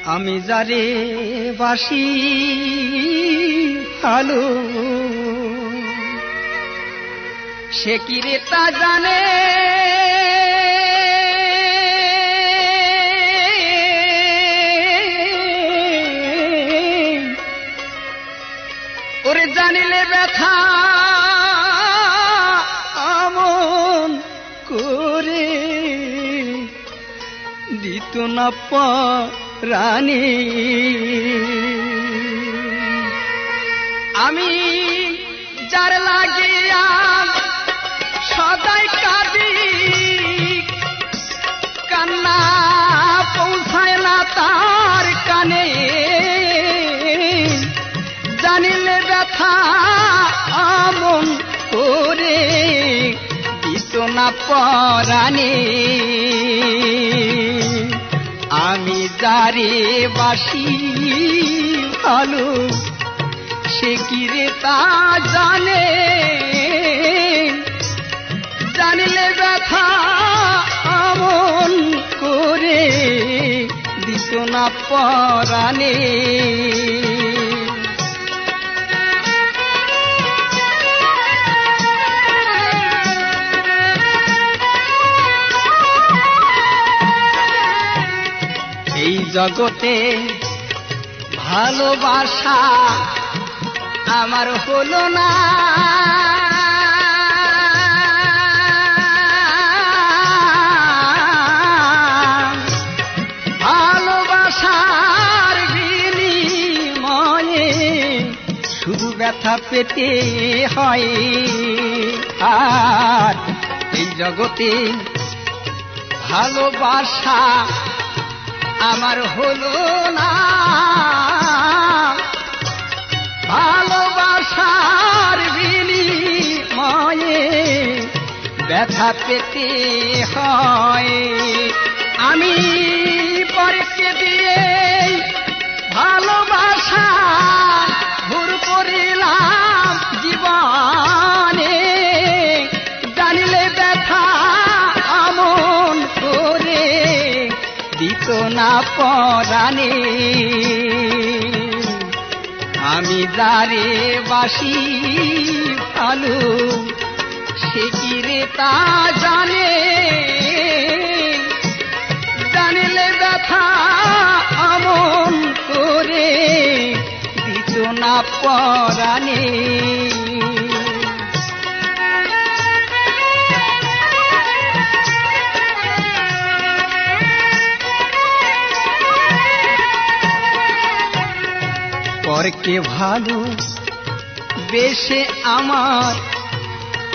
আমি যারে বাসি ভালো সে কি রে তা জানে ওরে জানিলে ব্যথা আমন করে দিত না রানী আমি যার লাগিয়া সদাই কাঁদি কান্না পৌঁছায় না তার কানে জানিলে ব্যথা আমন করে দিত না পরাণে আমি যারে বাসি ভালো সে কি রে তা জানে জানিলে ব্যথা আমন করে দিত না পরাণে এই জগতে ভালোবাসা আমার হলো না ভালোবাসার বিনিময়ে শুধু ব্যথা পেতে হয় আর এই জগতে ভালোবাসা আমার হলো না ভালোবাসার বিনিময়ে ব্যথা পেতে হয় আমি পরকে দিয়ে ভালোবাসা ভুল করিলাম জীবনে জানিলে ব্যথা আমন করে দিত না পরাণে আমি যারে বাসি ভালো সে কি রে তা জানে জানিলে ব্যথা আমন করে দিত না পরাণে পরকে ভালো বেশে আমার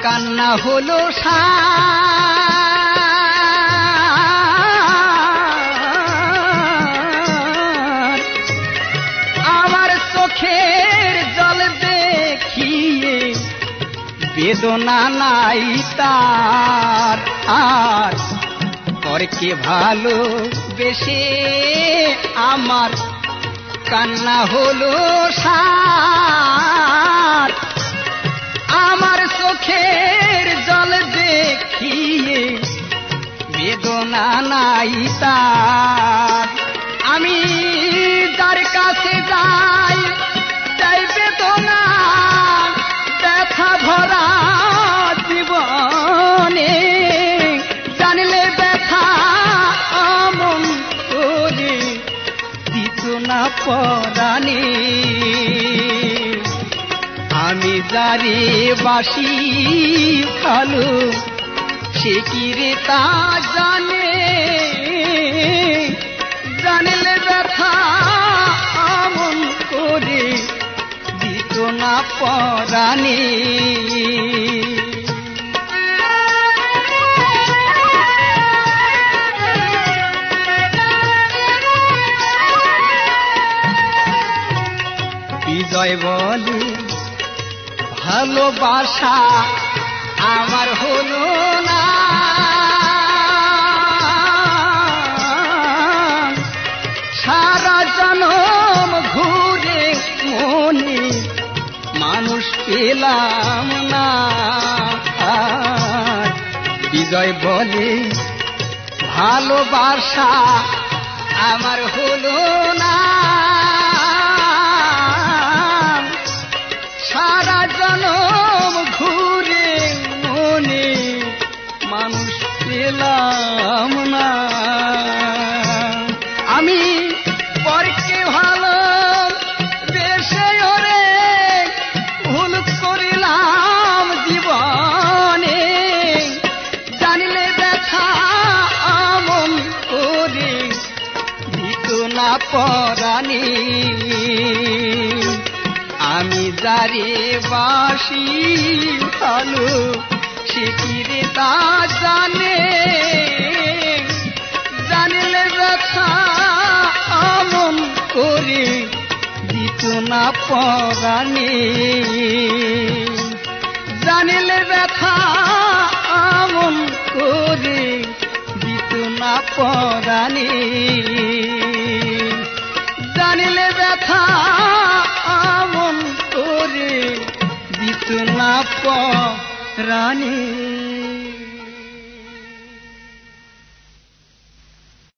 কান্না হলো আমার চোখের জল দেখিয়ে বেদনা নাই তার আর পরকে ভালো বেশে আমার কান্না হলো সার আমার চোখের জল দেখিয়ে বেদনা নাই তার আমি যার কাছে যাই তাই বেদনা ব্যথা ভরা জীবনে জানলে ব্যথা আমন করে দিত না পরাণে আমি যারে বাসি ভালো সে কি রে তা জানে জানলে ব্যথা আমন করে দিত না পরাণে বিজয় বলে ভালোবাসা আমার হলো না সারা জনম ঘুরে মনে মানুষ পেলাম না বিজয় বলে ভালোবাসা আমার হলো না সারা জনম ঘুরে মনে মানুষ পেলাম না। আমি পরকে ভালো বেশে ওরে ভুল করিলাম জীবনে, জানিলে ব্যথা আমন করে দিত না পরাণে। আমি যারে বাসি ভালো সে কি রে তা জানে, জানিলে ব্যথা আমন করে দিত না পরাণে, জানিলে ব্যথা আমন করে দিত না পরাণে, জানিলে ব্যথা আমন করে দিত না পরাণে।